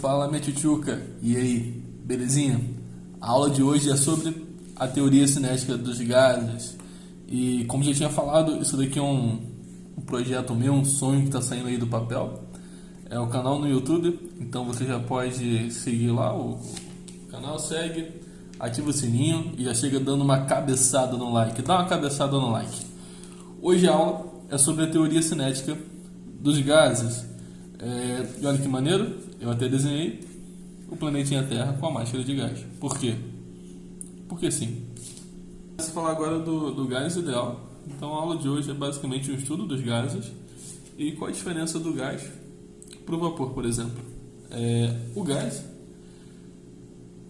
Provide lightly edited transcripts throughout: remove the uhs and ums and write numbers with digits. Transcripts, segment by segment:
Fala minha tchutchuca, e aí, belezinha? A aula de hoje é sobre a teoria cinética dos gases. E como já tinha falado, isso daqui é um projeto meu, um sonho que está saindo aí do papel. É o canal no YouTube, então você já pode seguir lá o canal, segue, ativa o sininho e já chega dando uma cabeçada no like. Dá uma cabeçada no like. Hoje a aula é sobre a teoria cinética dos gases. E olha que maneiro, eu até desenhei o planetinha Terra com a máscara de gás. Por quê? Porque sim. Vamos falar agora do gás ideal. Então a aula de hoje é basicamente um estudo dos gases e qual a diferença do gás para o vapor, por exemplo. O gás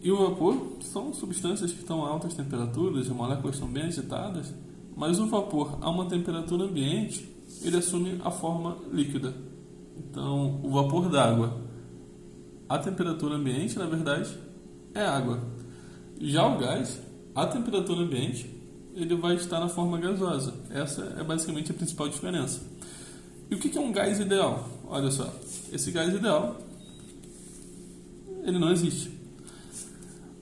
e o vapor são substâncias que estão a altas temperaturas, as moléculas estão bem agitadas, mas o vapor a uma temperatura ambiente, ele assume a forma líquida. Então, o vapor d'água, a temperatura ambiente, na verdade, é água. Já o gás, a temperatura ambiente, ele vai estar na forma gasosa. Essa é basicamente a principal diferença. E o que é um gás ideal? Olha só, esse gás ideal, ele não existe.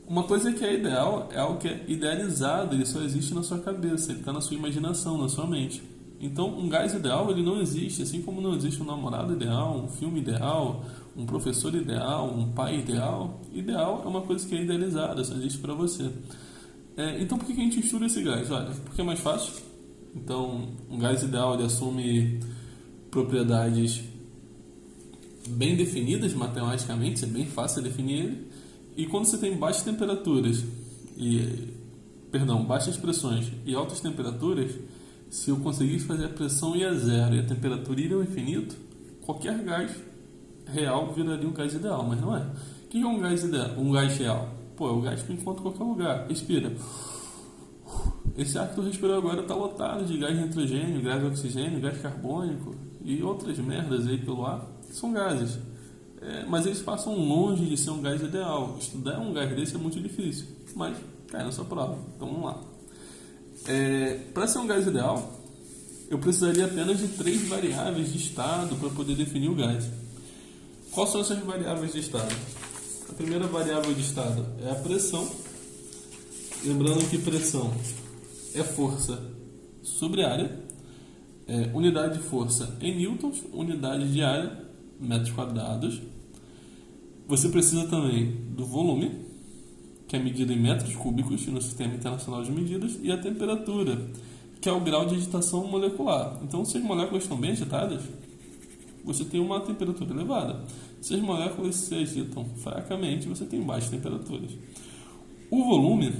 Uma coisa que é ideal é algo que é idealizado, ele só existe na sua cabeça, ele está na sua imaginação, na sua mente. Então, um gás ideal, ele não existe, assim como não existe um namorado ideal, um filme ideal, um professor ideal, um pai ideal. Ideal é uma coisa que é idealizada, só existe para você. Então, por que a gente estuda esse gás? Olha, porque é mais fácil. Então, um gás ideal, ele assume propriedades bem definidas matematicamente, é bem fácil definir ele. E quando você tem baixas temperaturas, baixas pressões e altas temperaturas, se eu conseguisse fazer a pressão ir a zero e a temperatura ir ao infinito, qualquer gás real viraria um gás ideal, mas não é. O que é um gás ideal? Um gás real? É o gás que eu encontro em qualquer lugar. Respira. Esse ar que tu respirou agora está lotado de gás nitrogênio, gás oxigênio, gás carbônico e outras merdas aí pelo ar, que são gases. Mas eles passam longe de ser um gás ideal. Estudar um gás desse é muito difícil, mas cai na sua prova. Então vamos lá. Para ser um gás ideal, eu precisaria apenas de 3 variáveis de estado para poder definir o gás. Quais são essas variáveis de estado? A primeira variável de estado é a pressão. Lembrando que pressão é força sobre área. Unidade de força em newtons, unidade de área, metros quadrados. Você precisa também do volume, que é medida em metros cúbicos no Sistema Internacional de Medidas, e a temperatura, que é o grau de agitação molecular. Então, se as moléculas estão bem agitadas, você tem uma temperatura elevada. Se as moléculas se agitam fracamente, você tem baixas temperaturas. O volume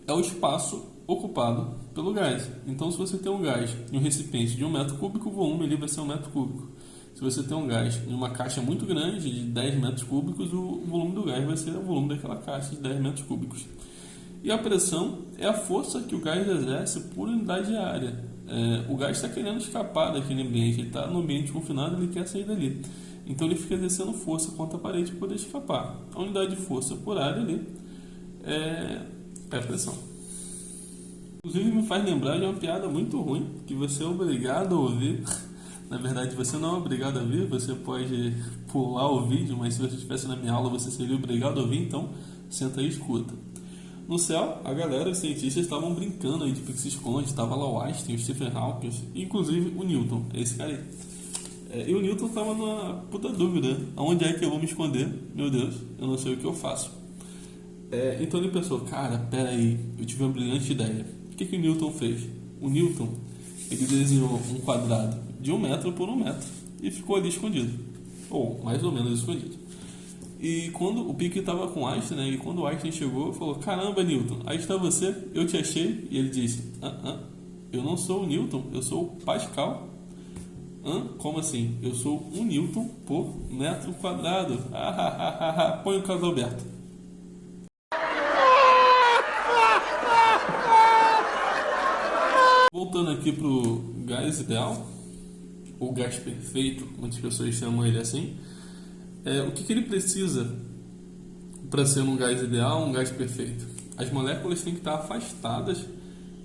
é o espaço ocupado pelo gás. Então, se você tem um gás em um recipiente de 1 metro cúbico, o volume ali vai ser 1 metro cúbico. Se você tem um gás em uma caixa muito grande, de 10 metros cúbicos, o volume do gás vai ser o volume daquela caixa de 10 metros cúbicos. E a pressão é a força que o gás exerce por unidade de área. O gás está querendo escapar daquele ambiente, ele está no ambiente confinado, ele quer sair dali. Então ele fica exercendo força contra a parede para poder escapar. A unidade de força por área ali é a pressão. Inclusive me faz lembrar de uma piada muito ruim, que você é obrigado a ouvir. Na verdade, você não é obrigado a ouvir, você pode pular o vídeo, mas se você estivesse na minha aula, você seria obrigado a ouvir, então senta aí e escuta. No céu, a galera, os cientistas estavam brincando aí de pique-se-esconde, estava lá o Einstein, o Stephen Hawking, inclusive o Newton, esse cara aí. E o Newton estava numa puta dúvida, aonde é que eu vou me esconder? Meu Deus, eu não sei o que eu faço. Então ele pensou, cara, pera aí, eu tive uma brilhante ideia. O que o Newton fez? O Newton, ele desenhou um quadrado de 1 metro por 1 metro e ficou ali escondido, ou mais ou menos escondido. E quando o Pique estava com Einstein, né, e quando o Einstein chegou, falou, caramba Newton, aí está você, eu te achei. E ele disse, eu não sou o Newton, eu sou o Pascal. Como assim? Eu sou 1 Newton por metro quadrado. Põe o Carlos Alberto. Voltando aqui para o gás ideal, ou gás perfeito, muitas pessoas chamam ele assim. O que ele precisa para ser um gás ideal, um gás perfeito? As moléculas têm que estar afastadas,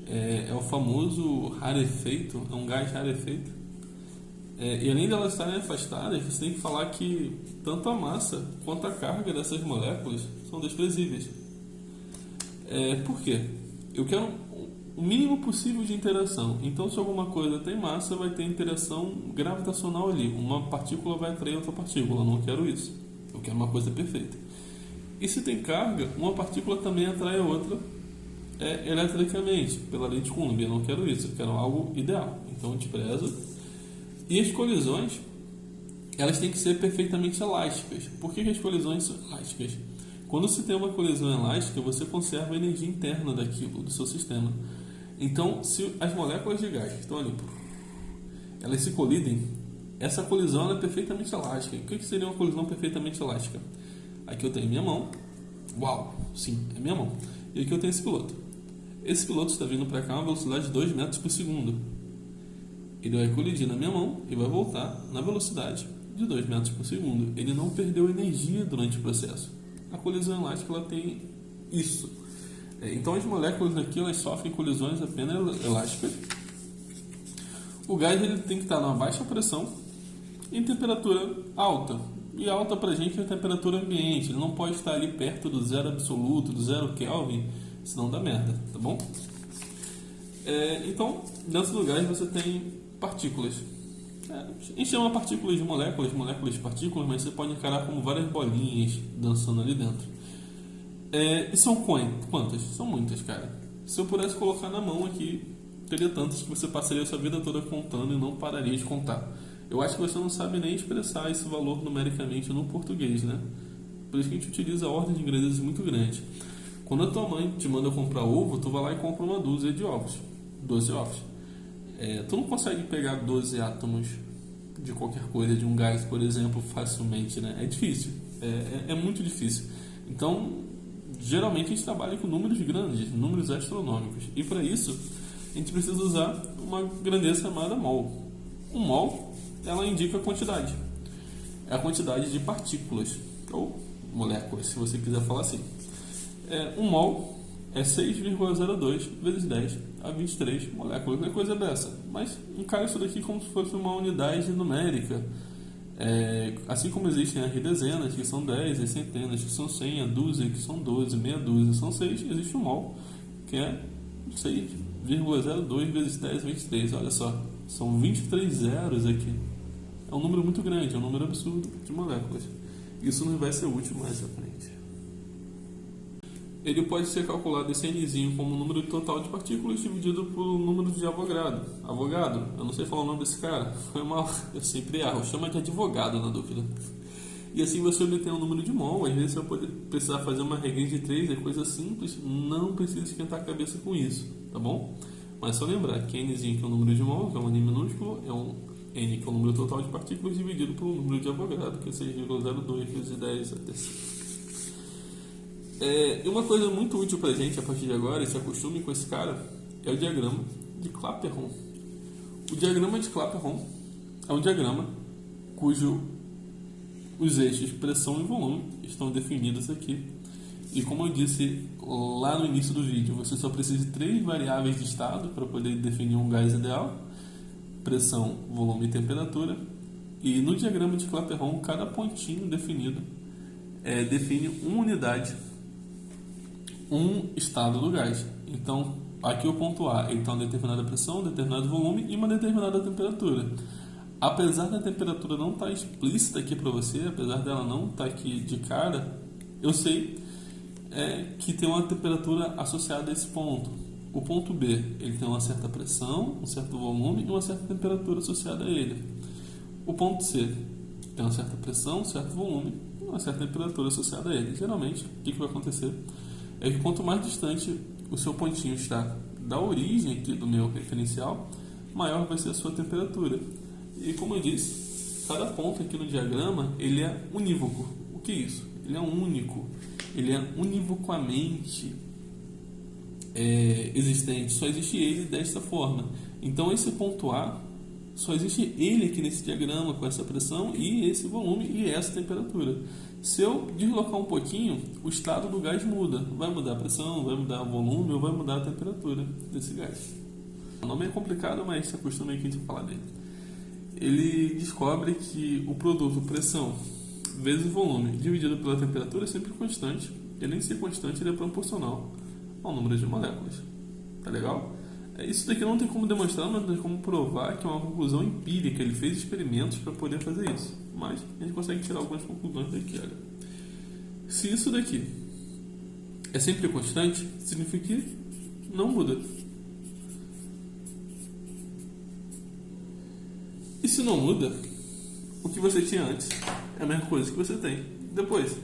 é o famoso rarefeito, é um gás rarefeito. E além de elas estarem afastadas, você tem que falar que tanto a massa quanto a carga dessas moléculas são desprezíveis. Por quê? Eu quero o mínimo possível de interação. Então, se alguma coisa tem massa, vai ter interação gravitacional ali. Uma partícula vai atrair outra partícula. Eu não quero isso. Eu quero uma coisa perfeita. E se tem carga, uma partícula também atrai a outra eletricamente, pela lei de Coulomb. Eu não quero isso. Eu quero algo ideal. Então, eu desprezo. E as colisões, elas têm que ser perfeitamente elásticas. Por que as colisões são elásticas? Quando se tem uma colisão elástica, você conserva a energia interna daquilo, do seu sistema. Então, se as moléculas de gás que estão ali, elas se colidem, essa colisão é perfeitamente elástica. O que seria uma colisão perfeitamente elástica? Aqui eu tenho minha mão. Uau, sim, é minha mão. E aqui eu tenho esse piloto. Esse piloto está vindo para cá a uma velocidade de 2 metros por segundo. Ele vai colidir na minha mão e vai voltar na velocidade de 2 metros por segundo. Ele não perdeu energia durante o processo. A colisão elástica ela tem isso. Então as moléculas aqui elas sofrem colisões apenas elásticas. O gás ele tem que estar numa baixa pressão em temperatura alta. E alta para a gente é a temperatura ambiente. Ele não pode estar ali perto do zero absoluto, do 0 Kelvin, senão dá merda, tá bom? Então, dentro do gás você tem partículas. A gente chama partículas de moléculas de partículas, mas você pode encarar como várias bolinhas dançando ali dentro. E são quantas? São muitas, cara. Se eu pudesse colocar na mão aqui, teria tantas que você passaria a sua vida toda contando e não pararia de contar. Eu acho que você não sabe nem expressar esse valor numericamente no português, né? Por isso que a gente utiliza a ordem de ingredientes muito grande. Quando a tua mãe te manda comprar ovo, tu vai lá e compra uma dúzia de ovos. 12 ovos. Tu não consegue pegar 12 átomos de qualquer coisa, de um gás, por exemplo, facilmente, né? É difícil. É muito difícil. Então, geralmente a gente trabalha com números grandes, números astronômicos. E para isso, a gente precisa usar uma grandeza chamada mol. Um mol, ela indica a quantidade. É a quantidade de partículas, ou moléculas, se você quiser falar assim. Um mol é 6,02 vezes 10 a 23 moléculas. Não é coisa dessa. Mas encara isso daqui como se fosse uma unidade numérica. Assim como existem as dezenas, que são 10, as centenas, que são 100, a dúzia, que são 12, meia dúzia, são 6, existe o mol, que é 6,02 vezes 10 a 23. Olha só, são 23 zeros aqui. É um número muito grande, é um número absurdo de moléculas. Isso não vai ser útil mais à frente. Ele pode ser calculado esse nzinho como o número total de partículas dividido pelo número de Avogadro. Eu não sei falar o nome desse cara, foi mal, eu sempre erro, chama de advogado na dúvida. E assim você obtém um número de mol. Às vezes você pode precisar fazer uma regra de 3, é coisa simples, não precisa esquentar a cabeça com isso, tá bom? Mas só lembrar que nzinho que é o número de mol, que é um N minúsculo, é um N que é o número total de partículas dividido pelo número de Avogadro, que é 6,02 vezes 10 a terceira. E uma coisa muito útil pra gente a partir de agora, e se acostume com esse cara, é o diagrama de Clapeyron. O diagrama de Clapeyron é um diagrama cujo os eixos pressão e volume estão definidos aqui. E como eu disse lá no início do vídeo, você só precisa de 3 variáveis de estado para poder definir um gás ideal: pressão, volume e temperatura. E no diagrama de Clapeyron, cada pontinho definido define uma unidade, um estado do gás. Então, aqui o ponto A, ele está uma determinada pressão, um determinado volume e uma determinada temperatura. Apesar da temperatura não estar explícita aqui para você, apesar dela não estar aqui de cara, eu sei que tem uma temperatura associada a esse ponto. O ponto B, ele tem uma certa pressão, um certo volume e uma certa temperatura associada a ele. O ponto C tem uma certa pressão, um certo volume e uma certa temperatura associada a ele. Geralmente, o que vai acontecer é que quanto mais distante o seu pontinho está da origem aqui do meu referencial, maior vai ser a sua temperatura. E como eu disse, cada ponto aqui no diagrama ele é unívoco. O que é isso? Ele é único. Ele é univoquamente existente. Só existe ele desta forma. Então esse ponto A, só existe ele aqui nesse diagrama com essa pressão e esse volume e essa temperatura. Se eu deslocar um pouquinho, o estado do gás muda. Vai mudar a pressão, vai mudar o volume ou vai mudar a temperatura desse gás. O nome é complicado, mas se acostume aqui a gente falar dele. ele descobre que o produto pressão vezes o volume dividido pela temperatura é sempre constante. Ele nem ser constante, ele é proporcional ao número de moléculas. Tá legal? Isso daqui não tem como demonstrar, mas tem como provar que é uma conclusão empírica. Ele fez experimentos para poder fazer isso. Mas a gente consegue tirar algumas conclusões daqui. Olha. Se isso daqui é sempre constante, significa que não muda. E se não muda, o que você tinha antes é a mesma coisa que você tem depois.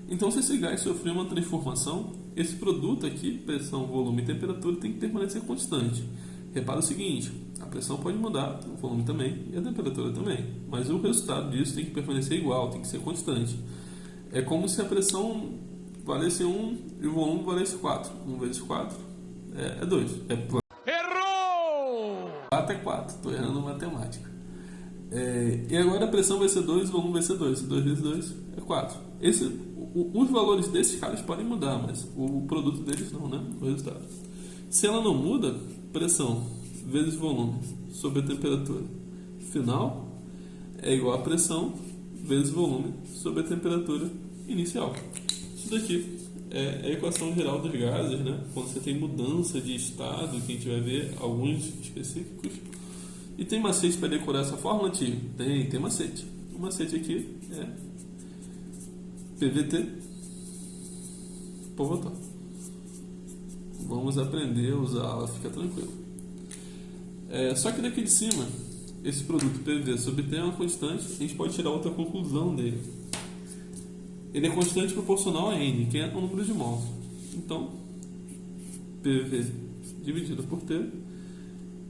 Então, se esse gás sofrer uma transformação, esse produto aqui, pressão, volume e temperatura, tem que permanecer constante. Repara o seguinte, a pressão pode mudar, o volume também e a temperatura também. Mas o resultado disso tem que permanecer igual, tem que ser constante. É como se a pressão valesse 1 e o volume valesse 4. 1 vezes 4 é 2. Errou! 4 é 4, estou errando matemática. E agora a pressão vai ser 2, o volume vai ser 2. 2 vezes 2 é 4. Os valores desses caras podem mudar, mas o produto deles não, né? O resultado. Se ela não muda, pressão vezes volume sobre a temperatura final é igual a pressão vezes volume sobre a temperatura inicial. Isso daqui é a equação geral dos gases, né? Quando você tem mudança de estado, que a gente vai ver alguns específicos. E tem macete para decorar essa fórmula, tio? Tem macete. O macete aqui é PVT por votar. Vamos aprender a usá-la, fica tranquilo. Só que daqui de cima, esse produto PV sobre T é uma constante, a gente pode tirar outra conclusão dele. Ele é constante proporcional a N, que é o número de mols. Então, PV dividido por T,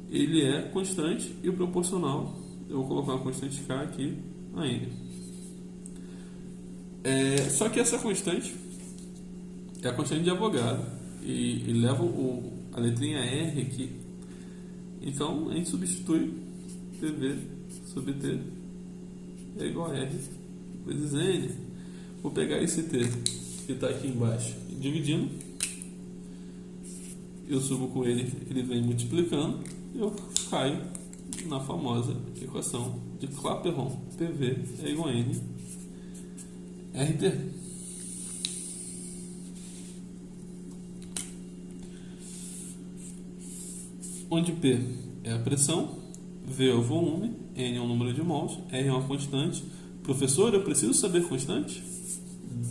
ele é constante e o proporcional, eu vou colocar uma constante K aqui, a N. Só que essa constante é a constante de Avogadro e leva a letrinha R aqui. Então a gente substitui PV sobre T é igual a R vezes N. Vou pegar esse T que está aqui embaixo dividindo, eu subo com ele, ele vem multiplicando, eu caio na famosa equação de Clapeyron. PV é igual a N RT. Onde P é a pressão, V é o volume, N é o número de mols, R é uma constante. Professor, eu preciso saber constante?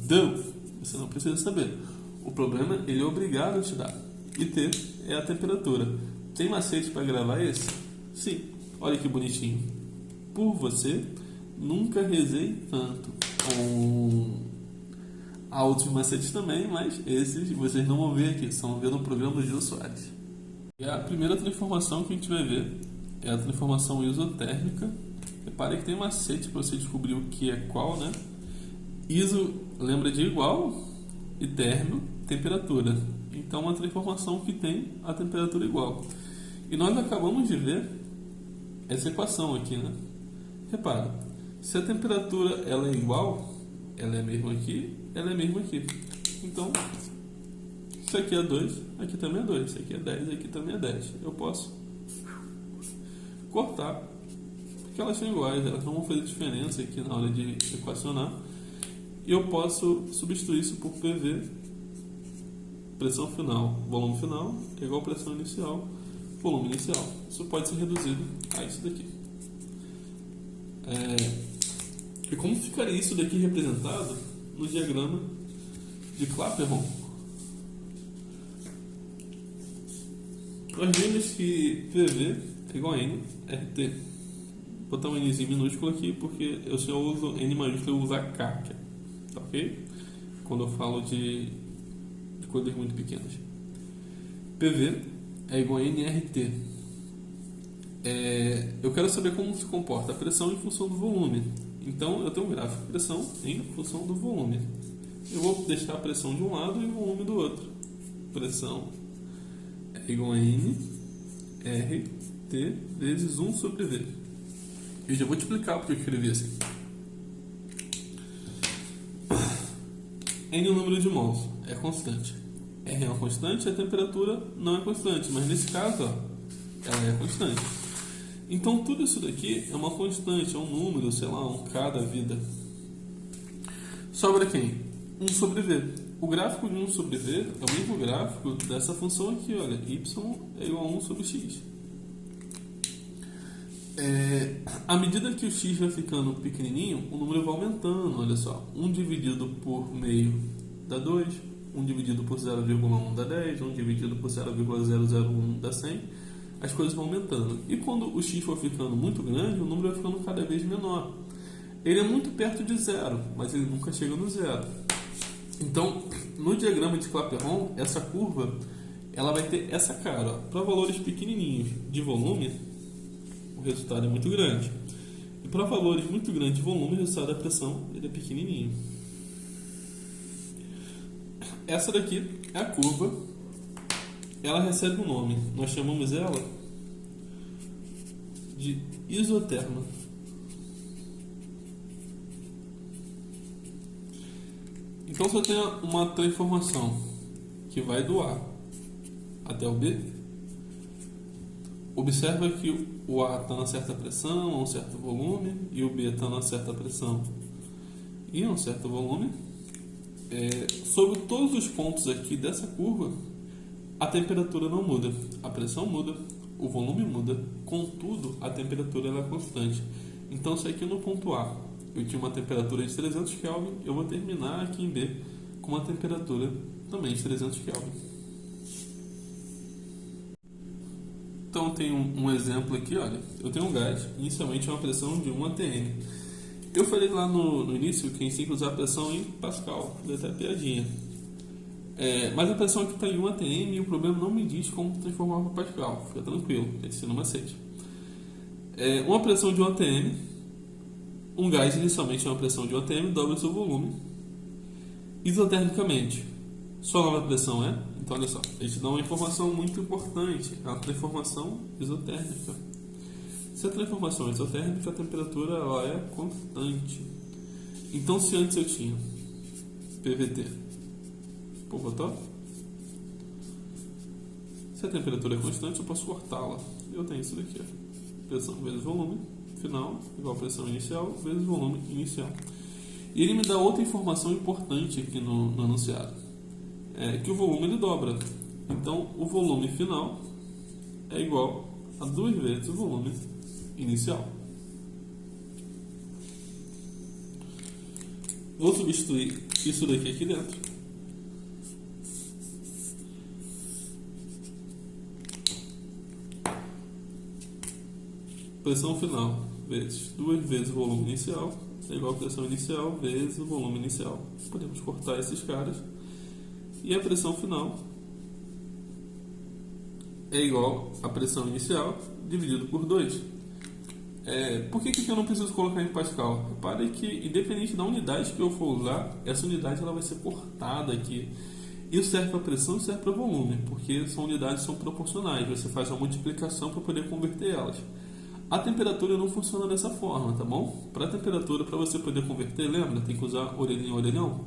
Não, você não precisa saber. O problema, ele é obrigado a te dar. E T é a temperatura. Tem macete para gravar esse? Sim. Olha que bonitinho. Por você, nunca rezei tanto. Há outros macetes também, mas esses vocês não vão ver aqui, só vão ver no programa do Gil Soares. E a primeira transformação que a gente vai ver é a transformação isotérmica. Repare que tem macete para você descobrir o que é qual, né? Iso lembra de igual e término, temperatura. Então, uma transformação que tem a temperatura igual. E nós acabamos de ver essa equação aqui, né? Repara, se a temperatura ela é igual, ela é a mesma aqui, ela é a mesma aqui. Então, isso aqui é 2, aqui também é 2, isso aqui é 10, aqui também é 10. Eu posso cortar, porque elas são iguais, elas não vão fazer diferença aqui na hora de equacionar. E eu posso substituir isso por PV, pressão final, volume final, é igual a pressão inicial, volume inicial. Isso pode ser reduzido a isso daqui. E como ficaria isso daqui representado no diagrama de Clapeyron? Nós vimos que PV é igual a N RT. Vou botar um Nzinho minúsculo aqui porque eu só uso N maiúsculo, eu uso a K, tá ok? Quando eu falo de coisas muito pequenas. PV é igual a NRT. Eu quero saber como se comporta a pressão em função do volume. Então eu tenho um gráfico de pressão em função do volume. Eu vou deixar a pressão de um lado e o volume do outro. Pressão é igual a N RT vezes 1 sobre V. Eu já vou te explicar porque eu escrevi assim. N é o número de mols, é constante. R é uma constante, a temperatura não é constante, mas nesse caso, ó, ela é constante. Então tudo isso daqui é uma constante, é um número, sei lá, um K da vida. Sobra quem? 1 sobre V. O gráfico de 1 sobre V é o mesmo gráfico dessa função aqui, olha, y é igual a 1 sobre x. À medida que o x vai ficando pequenininho, o número vai aumentando, olha só. 1 dividido por meio dá 2, 1 dividido por 0,1 dá 10, 1 dividido por 0,001 dá 100. As coisas vão aumentando. E quando o x for ficando muito grande, o número vai ficando cada vez menor. Ele é muito perto de zero, mas ele nunca chega no zero. Então, no diagrama de Clapeyron, essa curva ela vai ter essa cara. Para valores pequenininhos de volume, o resultado é muito grande. E para valores muito grandes de volume, o resultado da pressão ele é pequenininho. Essa daqui é a curva. Ela recebe um nome. Nós chamamos ela de isoterma. Então, se eu tenho uma transformação que vai do A até o B, observa que o A está na certa pressão, a um certo volume, e o B está na certa pressão e a um certo volume. Sobre todos os pontos aqui dessa curva, a temperatura não muda, a pressão muda, o volume muda, contudo, a temperatura ela é constante. Então, se aqui no ponto A eu tinha uma temperatura de 300 Kelvin, eu vou terminar aqui em B com uma temperatura também de 300 Kelvin. Então, tem um exemplo aqui, olha, eu tenho um gás, inicialmente é uma pressão de 1 atm. Eu falei lá no início que a gente tem que usar a pressão em Pascal, deu até piadinha. Mas a pressão aqui está em 1 atm e o problema não me diz como transformar para Pascal, fica tranquilo, esse não macete. Uma pressão de 1 atm, um gás inicialmente é uma pressão de 1 atm, dobra o seu volume. Isotermicamente, sua nova pressão é? Então, olha só, a gente dá uma informação muito importante, a transformação isotérmica. Se a transformação é isotérmica, a temperatura ela é constante. Então, se antes eu tinha PVT por Votov, se a temperatura é constante, eu posso cortá-la. Eu tenho isso daqui, ó. Pressão vezes volume final igual a pressão inicial vezes volume inicial. E ele me dá outra informação importante aqui no enunciado, que o volume ele dobra. Então, o volume final é igual a 2 vezes o volume inicial. Vou substituir isso daqui aqui dentro. Pressão final vezes 2 vezes o volume inicial é igual a pressão inicial vezes o volume inicial. Podemos cortar esses caras. E a pressão final é igual a pressão inicial dividido por 2. Por que eu não preciso colocar em Pascal? Repare que, independente da unidade que eu for usar, essa unidade ela vai ser cortada aqui. Isso serve para pressão e serve para volume, porque são unidades são proporcionais. Você faz uma multiplicação para poder converter elas. A temperatura não funciona dessa forma, tá bom? Para a temperatura, para você poder converter, lembra? Tem que usar orelhinho, orelhão.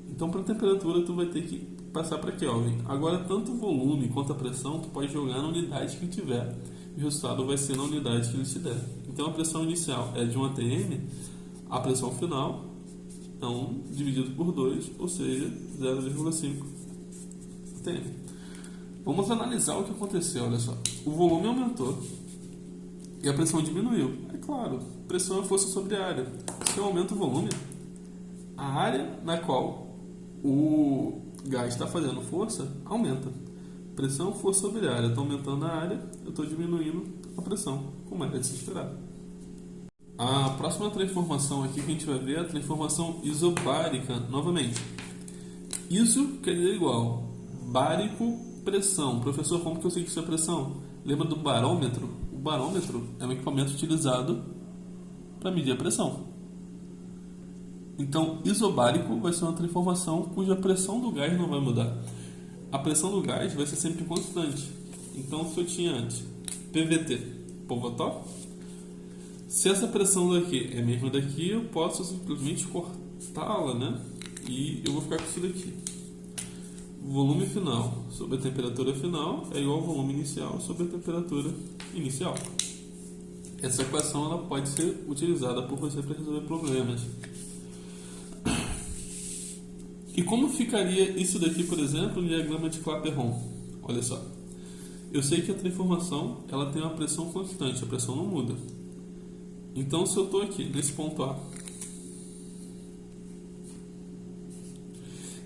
Então, para a temperatura, tu vai ter que passar para Kelvin. Agora, tanto o volume quanto a pressão, tu pode jogar na unidade que tiver. E o resultado vai ser na unidade que ele te der. Então, a pressão inicial é de 1 atm, a pressão final é 1 dividido por 2, ou seja, 0,5 atm. Vamos analisar o que aconteceu, olha só. O volume aumentou e a pressão diminuiu. É claro, pressão é força sobre a área. Se eu aumento o volume, a área na qual o gás está fazendo força aumenta. Pressão, força sobre a área. Estou aumentando a área, eu estou diminuindo a pressão, como era de se esperar. A próxima transformação aqui que a gente vai ver é a transformação isobárica novamente. Iso quer dizer igual. Bárico, pressão. Professor, como que eu sei que isso é pressão? Lembra do barômetro? O barômetro é um equipamento utilizado para medir a pressão. Então, isobárico vai ser uma transformação cuja pressão do gás não vai mudar. A pressão do gás vai ser sempre constante. Então, se eu tinha antes PVT por Votov, se essa pressão daqui é a mesma daqui, eu posso simplesmente cortá-la, né? E eu vou ficar com isso daqui. O volume final sobre a temperatura final é igual ao volume inicial sobre a temperatura inicial. essa equação ela pode ser utilizada por você para resolver problemas. E como ficaria isso daqui, por exemplo, no diagrama de Clapeyron? Olha só. Eu sei que a transformação ela tem uma pressão constante, a pressão não muda. Então, se eu estou aqui nesse ponto A,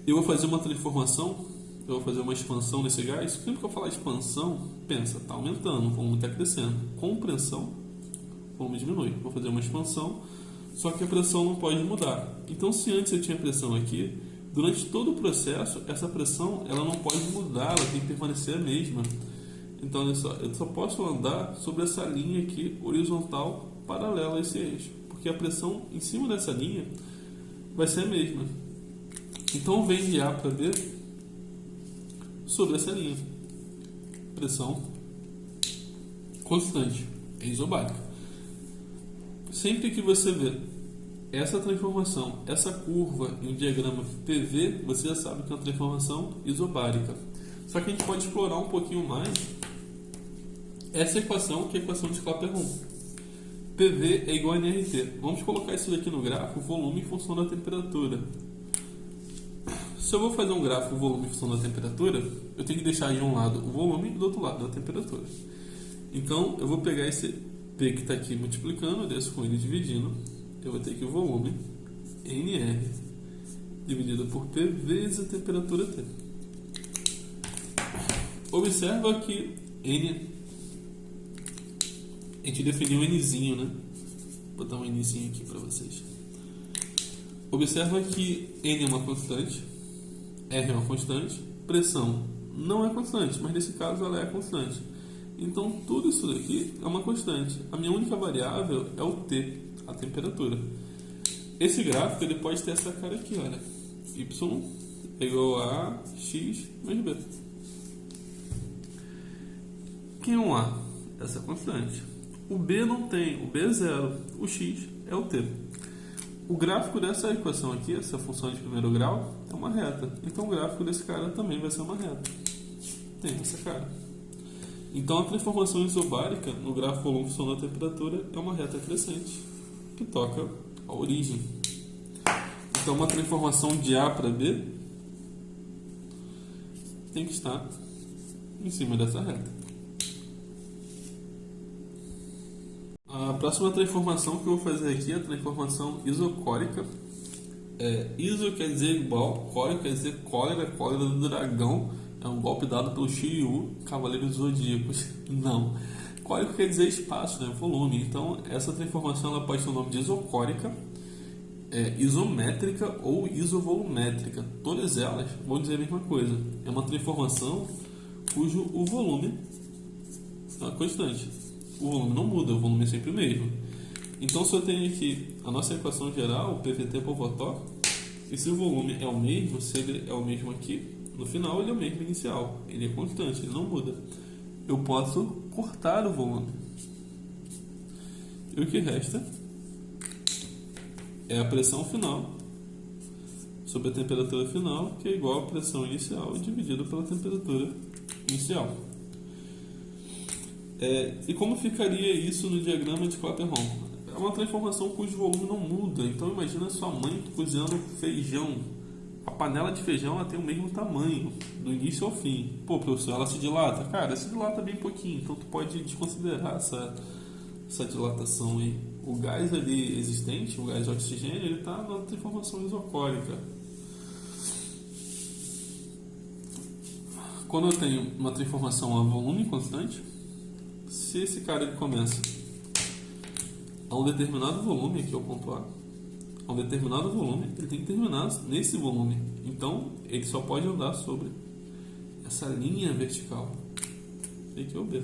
eu vou fazer uma transformação, eu vou fazer uma expansão nesse gás. Sempre que eu falar expansão, pensa, está aumentando, o volume está crescendo. Com pressão, o volume diminui. Vou fazer uma expansão, só que a pressão não pode mudar. Então, se antes eu tinha pressão aqui, durante todo o processo, essa pressão ela não pode mudar, ela tem que permanecer a mesma. Então, olha só, eu só posso andar sobre essa linha aqui, horizontal, paralela a esse eixo, porque a pressão em cima dessa linha vai ser a mesma. Então, vem de A para B sobre essa linha. Pressão constante, é isobárica. Sempre que você vê essa transformação, essa curva em um diagrama PV, você já sabe que é uma transformação isobárica. Só que a gente pode explorar um pouquinho mais essa equação, que é a equação de Clapeyron. PV é igual a nRT. Vamos colocar isso daqui no gráfico, volume em função da temperatura. Se eu vou fazer um gráfico volume em função da temperatura, eu tenho que deixar de um lado o volume e do outro lado a temperatura. Então, eu vou pegar esse P que está aqui multiplicando, eu desço com ele dividindo. Eu vou ter que o volume NR dividido por P vezes a temperatura T. Observa que N, a gente definiu um Nzinho, né? Vou botar um Nzinho aqui para vocês. Observa que N é uma constante, R é uma constante, pressão não é constante, mas nesse caso ela é constante. Então tudo isso daqui é uma constante. A minha única variável é o T, a temperatura. Esse gráfico ele pode ter essa cara aqui, olha. Y é igual a X mais B. Quem é um A? Essa constante. O B não tem, o B é zero. O X é o T. O gráfico dessa equação aqui, essa função de primeiro grau, é uma reta. Então o gráfico desse cara também vai ser uma reta. Tem essa cara. Então a transformação isobárica no gráfico volume em função da temperatura é uma reta crescente que toca a origem. Então uma transformação de A para B tem que estar em cima dessa reta. A próxima transformação que eu vou fazer aqui é a transformação isocórica. Iso quer dizer igual, córico quer dizer cólera, cólera do dragão. É um golpe dado pelo Shiryu, Cavaleiros Zodíacos. Não. Córico quer dizer espaço, né? Volume. Então, essa transformação ela pode ter o nome de isocórica, isométrica ou isovolumétrica. Todas elas vão dizer a mesma coisa. É uma transformação cujo o volume é uma constante. O volume não muda, o volume é sempre o mesmo. Então, se eu tenho aqui a nossa equação geral, o PVT por Votor, e se o volume é o mesmo, se ele é o mesmo aqui, no final ele é o mesmo inicial. Ele é constante, ele não muda. Eu posso cortar o volume. E o que resta é a pressão final sobre a temperatura final, que é igual à pressão inicial dividido pela temperatura inicial. E como ficaria isso no diagrama de Clapeyron? É uma transformação cujo volume não muda. Então imagina sua mãe cozinhando feijão. A panela de feijão ela tem o mesmo tamanho, do início ao fim. Pô, professor, ela se dilata? Cara, se dilata bem pouquinho, então tu pode desconsiderar essa dilatação aí. O gás ali existente, o gás de oxigênio, ele está na transformação isocórica. Quando eu tenho uma transformação a volume constante, se esse cara ele começa a um determinado volume, aqui é o ponto A, a um determinado volume, ele tem que terminar nesse volume. Então, ele só pode andar sobre essa linha vertical. Aqui é o B.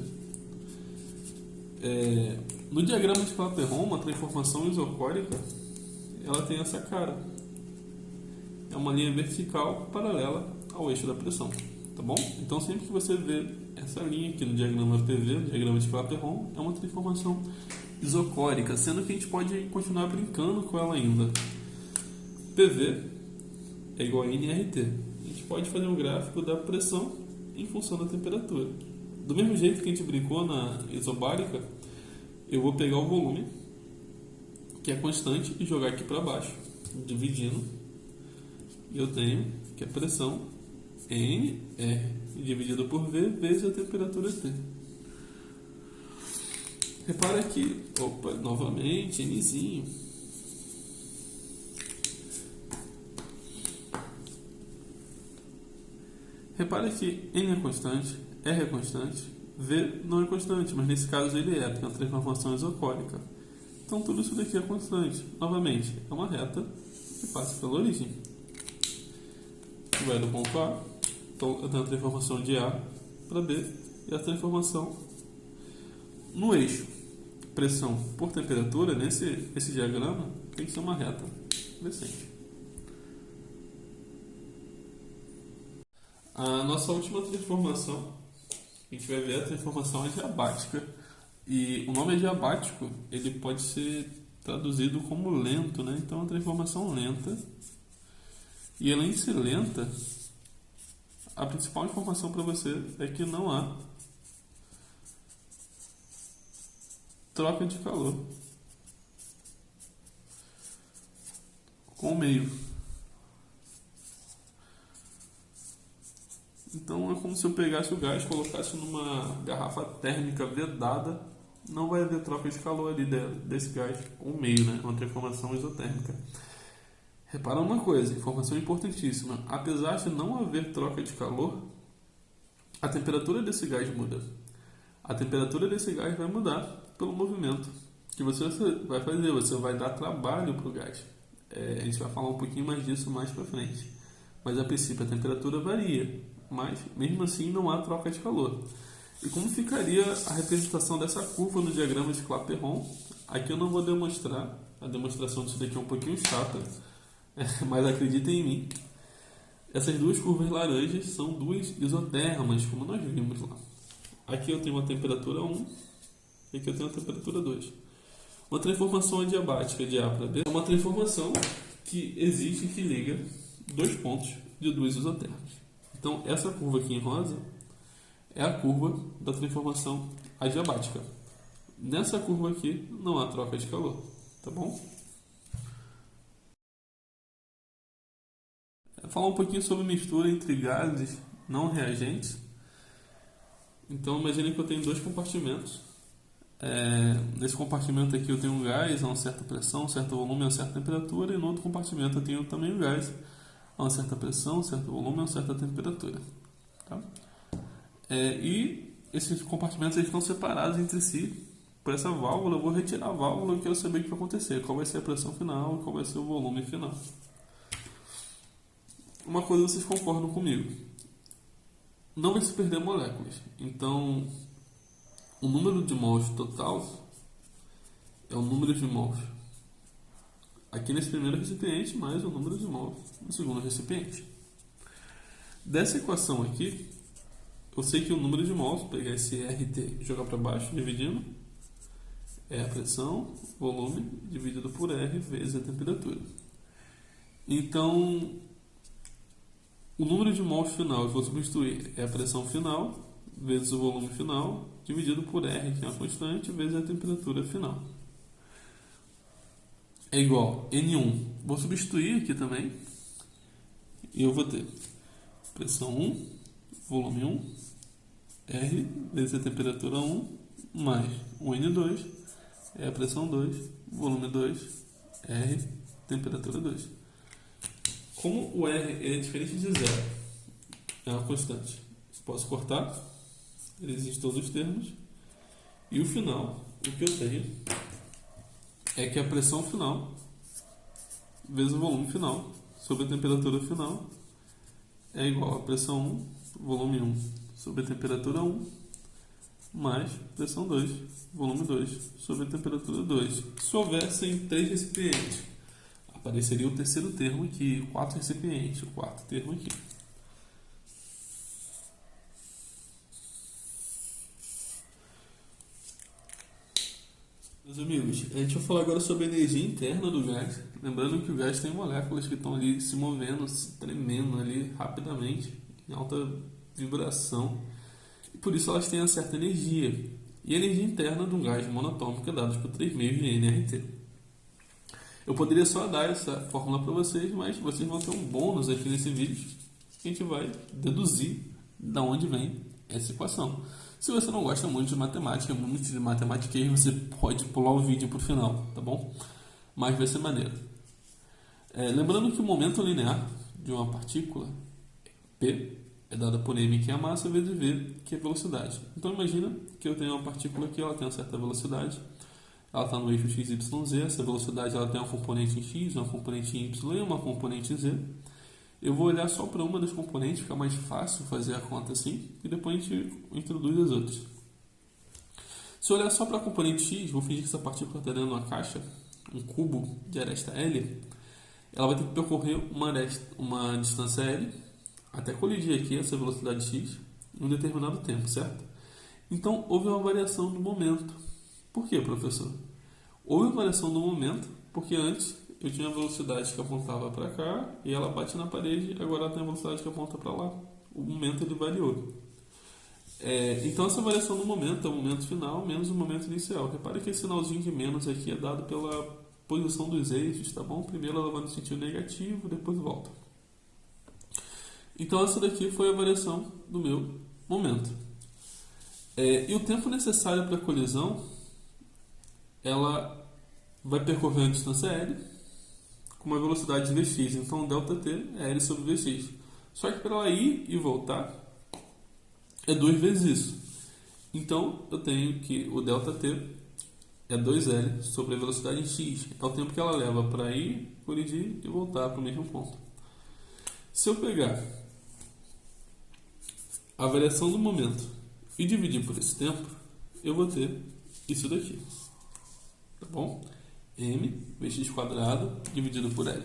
No diagrama de Clapeyron, uma transformação isocórica, ela tem essa cara. É uma linha vertical paralela ao eixo da pressão. Tá bom? Então, sempre que você vê essa linha aqui no diagrama PV, no diagrama de Clapeyron, é uma transformação isocórica, sendo que a gente pode continuar brincando com ela ainda. PV é igual a nRT. A gente pode fazer um gráfico da pressão em função da temperatura. Do mesmo jeito que a gente brincou na isobárica, eu vou pegar o volume, que é constante, e jogar aqui para baixo, dividindo. E eu tenho que a pressão N R dividido por V vezes a temperatura T. Repara aqui, novamente, Nzinho. Repare que N é constante, R é constante, V não é constante, mas nesse caso ele é, porque é uma transformação isocórica. Então tudo isso daqui é constante. Novamente, é uma reta que passa pela origem. Que vai do ponto A, então eu tenho a transformação de A para B e a transformação no eixo. Pressão por temperatura, esse diagrama, tem que ser uma reta decente. A nossa última transformação, a gente vai ver a transformação adiabática. E o nome adiabático, ele pode ser traduzido como lento, né? Então, é uma transformação lenta. E além de ser lenta, a principal informação para você é que não há troca de calor com o meio. Então é como se eu pegasse o gás e colocasse numa garrafa térmica vedada, não vai haver troca de calor ali desse gás com o meio, né? Uma transformação isotérmica. Repara uma coisa, informação importantíssima. Apesar de não haver troca de calor, a temperatura desse gás muda. A temperatura desse gás vai mudar pelo movimento que você vai fazer. Você vai dar trabalho para o gás. A gente vai falar um pouquinho mais disso mais para frente. Mas a princípio a temperatura varia, mas mesmo assim não há troca de calor. E como ficaria a representação dessa curva no diagrama de Clapeyron? Aqui eu não vou demonstrar, a demonstração disso daqui é um pouquinho chata, mas acreditem em mim. Essas duas curvas laranjas são duas isotermas, como nós vimos lá. Aqui eu tenho uma temperatura 1 e aqui eu tenho uma temperatura 2. Uma transformação adiabática de A para B é uma transformação que existe que liga dois pontos de duas isotermas. Então, essa curva aqui em rosa é a curva da transformação adiabática. Nessa curva aqui não há troca de calor, tá bom? Falar um pouquinho sobre mistura entre gases não reagentes. Então, imagine que eu tenho dois compartimentos. Nesse compartimento aqui eu tenho um gás a uma certa pressão, um certo volume, a uma certa temperatura, e no outro compartimento eu tenho também um gás a uma certa pressão, um certo volume, a uma certa temperatura. Tá? E esses compartimentos eles estão separados entre si por essa válvula. Eu vou retirar a válvula e quero saber o que vai acontecer, qual vai ser a pressão final e qual vai ser o volume final. Uma coisa vocês concordam comigo: não vai se perder moléculas. Então, o número de mols total é o número de mols aqui nesse primeiro recipiente mais o número de mols no segundo recipiente. Dessa equação aqui, eu sei que o número de mols, pegar esse RT e jogar para baixo, dividindo, é a pressão, volume, dividido por R vezes a temperatura. Então, o número de mols final que eu vou substituir é a pressão final vezes o volume final, dividido por R, que é uma constante, vezes a temperatura final. É igual a N1. Vou substituir aqui também. E eu vou ter pressão 1, volume 1, R vezes a temperatura 1, mais o N2, é a pressão 2, volume 2, R, temperatura 2. Como o R é diferente de zero, é uma constante, posso cortar, ele existe em todos os termos, e o final, o que eu tenho é que a pressão final vezes o volume final sobre a temperatura final é igual a pressão 1, volume 1 sobre a temperatura 1, mais pressão 2, volume 2 sobre a temperatura 2. Se houvessem 3 recipientes, apareceria o terceiro termo aqui, 4 recipientes, o quarto termo aqui. Meus amigos, a gente vai falar agora sobre a energia interna do gás. Lembrando que o gás tem moléculas que estão ali se movendo, se tremendo ali rapidamente, em alta vibração. E por isso elas têm uma certa energia. e a energia interna de um gás monatômico é dada por 3 meios de nRT. Eu poderia só dar essa fórmula para vocês, mas vocês vão ter um bônus aqui nesse vídeo que a gente vai deduzir de onde vem essa equação. Se você não gosta muito de matemática, você pode pular o vídeo para o final, tá bom? Mas vai ser maneiro. Lembrando que o momento linear de uma partícula, P, é dada por m, que é a massa, vezes v, que é a velocidade. Então imagina que eu tenho uma partícula aqui, ela tem uma certa velocidade, ela está no eixo x, y, z, essa velocidade ela tem uma componente em x, uma componente em y e uma componente em z. Eu vou olhar só para uma das componentes, fica mais fácil fazer a conta assim, e depois a gente introduz as outras. Se eu olhar só para a componente x, vou fingir que essa partícula está dentro de uma caixa, um cubo de aresta L, ela vai ter que percorrer uma distância L, até colidir aqui essa velocidade x, em um determinado tempo, certo? Então, houve uma variação do momento. Por quê, professor? Houve uma variação do momento, porque antes eu tinha a velocidade que apontava para cá e ela bate na parede, agora ela tem a velocidade que aponta para lá. O momento ele variou. Então essa variação do momento é o momento final menos o momento inicial. Repare que esse sinalzinho de menos aqui é dado pela posição dos eixos, tá bom? Primeiro ela vai no sentido negativo, depois volta. Então essa daqui foi a variação do meu momento. E o tempo necessário para a colisão, ela vai percorrer a distância L com uma velocidade de Vx. Então ΔT é L sobre Vx. Só que para ela ir e voltar é 2 vezes isso. Então eu tenho que o ΔT é 2L sobre a velocidade em x. É o tempo que ela leva para ir, colidir e voltar para o mesmo ponto. Se eu pegar a variação do momento e dividir por esse tempo, eu vou ter isso daqui. Tá bom? M Vx quadrado dividido por L.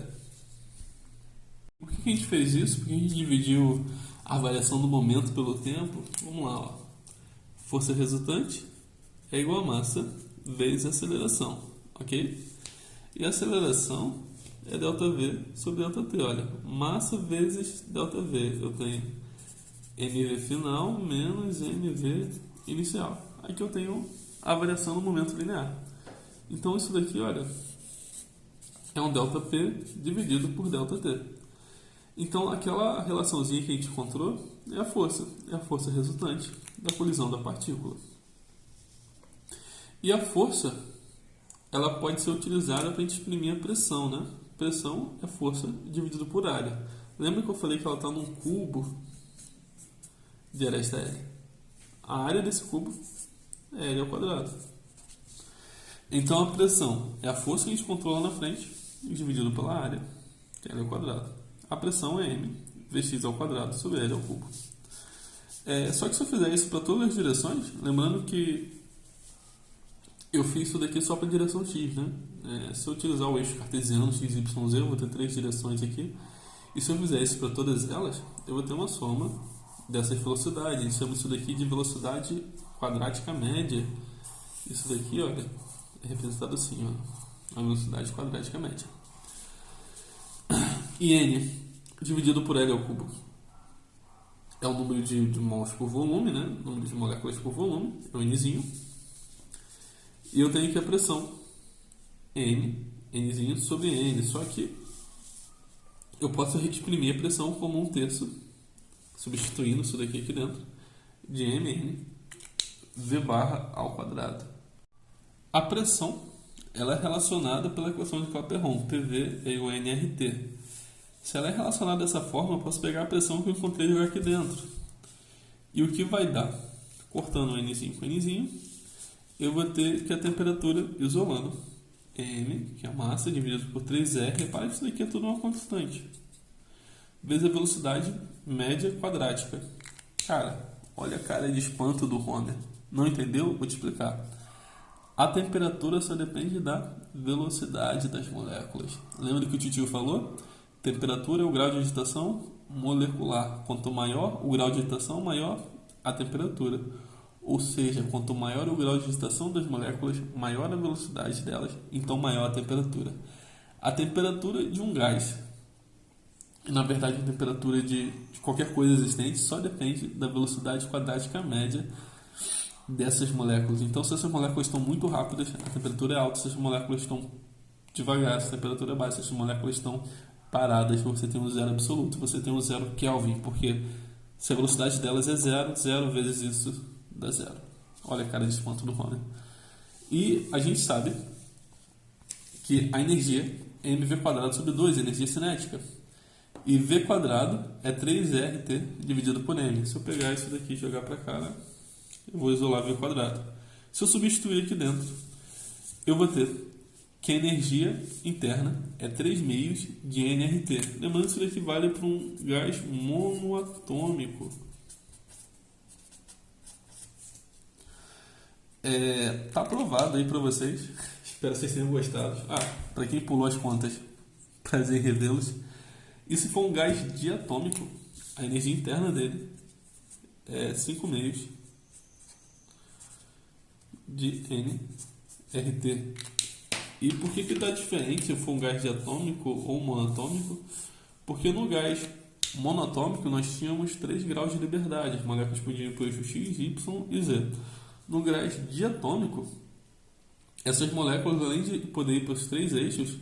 Por que a gente fez isso? Porque a gente dividiu a variação do momento pelo tempo. Vamos lá, ó. Força resultante é igual a massa vezes aceleração, ok? E a aceleração é ΔV sobre ΔT. Olha, massa vezes ΔV. Eu tenho mv final menos mv inicial. Aqui eu tenho a variação no momento linear. Então isso daqui, olha, é um ΔP dividido por ΔT. Então aquela relaçãozinha que a gente encontrou é a força resultante da colisão da partícula. E a força, ela pode ser utilizada para a gente exprimir a pressão, né? Pressão é força dividido por área. Lembra que eu falei que ela está num cubo de aresta L? A área desse cubo é L ao quadrado. Então a pressão é a força que a gente controla na frente, dividido pela área, que é L ao quadrado. A pressão é M, Vx ao quadrado sobre L ao cubo. Só que se eu fizer isso para todas as direções, lembrando que eu fiz isso daqui só para a direção x, né? Se eu utilizar o eixo cartesiano x, y, z, eu vou ter 3 direções aqui. E se eu fizer isso para todas elas, eu vou ter uma soma dessas velocidades. A gente chama isso daqui de velocidade quadrática média. Isso daqui, olha, é representado assim, ó, a velocidade quadrática média. E n dividido por L ao cubo é o número de mols por volume, né? O número de moléculas por volume, é o nzinho. E eu tenho aqui a pressão nzinho sobre n. Só que eu posso exprimir a pressão como 1/3, substituindo isso daqui aqui dentro, de mn v barra ao quadrado. A pressão, ela é relacionada pela equação de Clapeyron, PV é igual a nRT. Se ela é relacionada dessa forma, eu posso pegar a pressão que eu encontrei e jogar aqui dentro. E o que vai dar? Cortando o nzinho com nzinho, eu vou ter que a temperatura isolando m, que é a massa, dividido por 3r. Repara que isso daqui é tudo uma constante. Vezes a velocidade média quadrática. Cara, olha a cara de espanto do Homer. Não entendeu? Vou te explicar. A temperatura só depende da velocidade das moléculas. Lembra que o tio falou? Temperatura é o grau de agitação molecular. Quanto maior o grau de agitação, maior a temperatura. Ou seja, quanto maior o grau de agitação das moléculas, maior a velocidade delas, então maior a temperatura. A temperatura de um gás, na verdade a temperatura de qualquer coisa existente, só depende da velocidade quadrática média dessas moléculas. Então, se essas moléculas estão muito rápidas, a temperatura é alta. Se essas moléculas estão devagar, se a temperatura é baixa, se essas moléculas estão paradas, você tem um zero absoluto, você tem um zero Kelvin, porque se a velocidade delas é zero, zero vezes isso dá zero. Olha a cara de espanto do Homer. E a gente sabe que a energia é mv² sobre 2, energia cinética. E v² é 3RT dividido por m. Se eu pegar isso daqui e jogar para cá, né, eu vou isolar v². Se eu substituir aqui dentro, eu vou ter que a energia interna é 3 meios de nRT. Lembrando que isso daqui vale para um gás monoatômico. Tá aprovado aí para vocês. Espero que vocês tenham gostado. Para quem pulou as contas, prazer em revê-los. E se for um gás diatômico, a energia interna dele é 5 meios de nRT. E por que está diferente se for um gás diatômico ou monatômico? Porque no gás monatômico nós tínhamos 3 graus de liberdade. As moléculas podiam ir para o eixo X, Y e Z. No gás diatômico, essas moléculas, além de poder ir para os 3 eixos,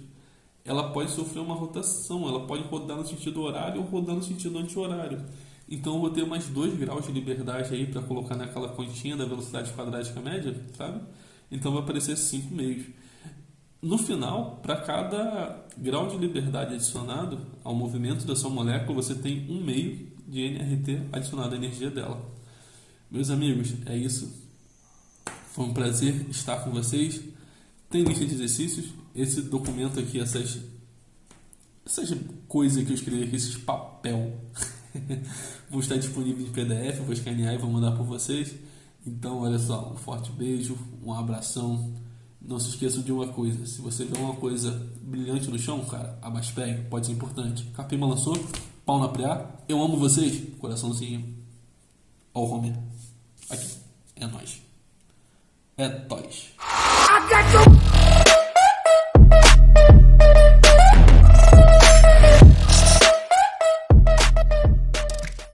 ela pode sofrer uma rotação. Ela pode rodar no sentido horário ou rodar no sentido anti-horário. Então eu vou ter mais 2 graus de liberdade aí para colocar naquela continha da velocidade quadrática média, sabe? Então vai aparecer 5 meios. No final, para cada grau de liberdade adicionado ao movimento da sua molécula, você tem 1 meio de nRT adicionado à energia dela. Meus amigos, é isso. Foi um prazer estar com vocês. Tem lista de exercícios. Esse documento aqui, essas coisas que eu escrevi aqui, esses papel, vão estar disponíveis em PDF. Eu vou escanear e vou mandar para vocês. Então, olha só, um forte beijo, um abração. Não se esqueçam de uma coisa: se você vê uma coisa brilhante no chão, cara, abaixe, pegue, pode ser importante. Capim balançou, pau na preá. Eu amo vocês, coraçãozinho. Ó o Homer. Aqui, é nóis. É nóis.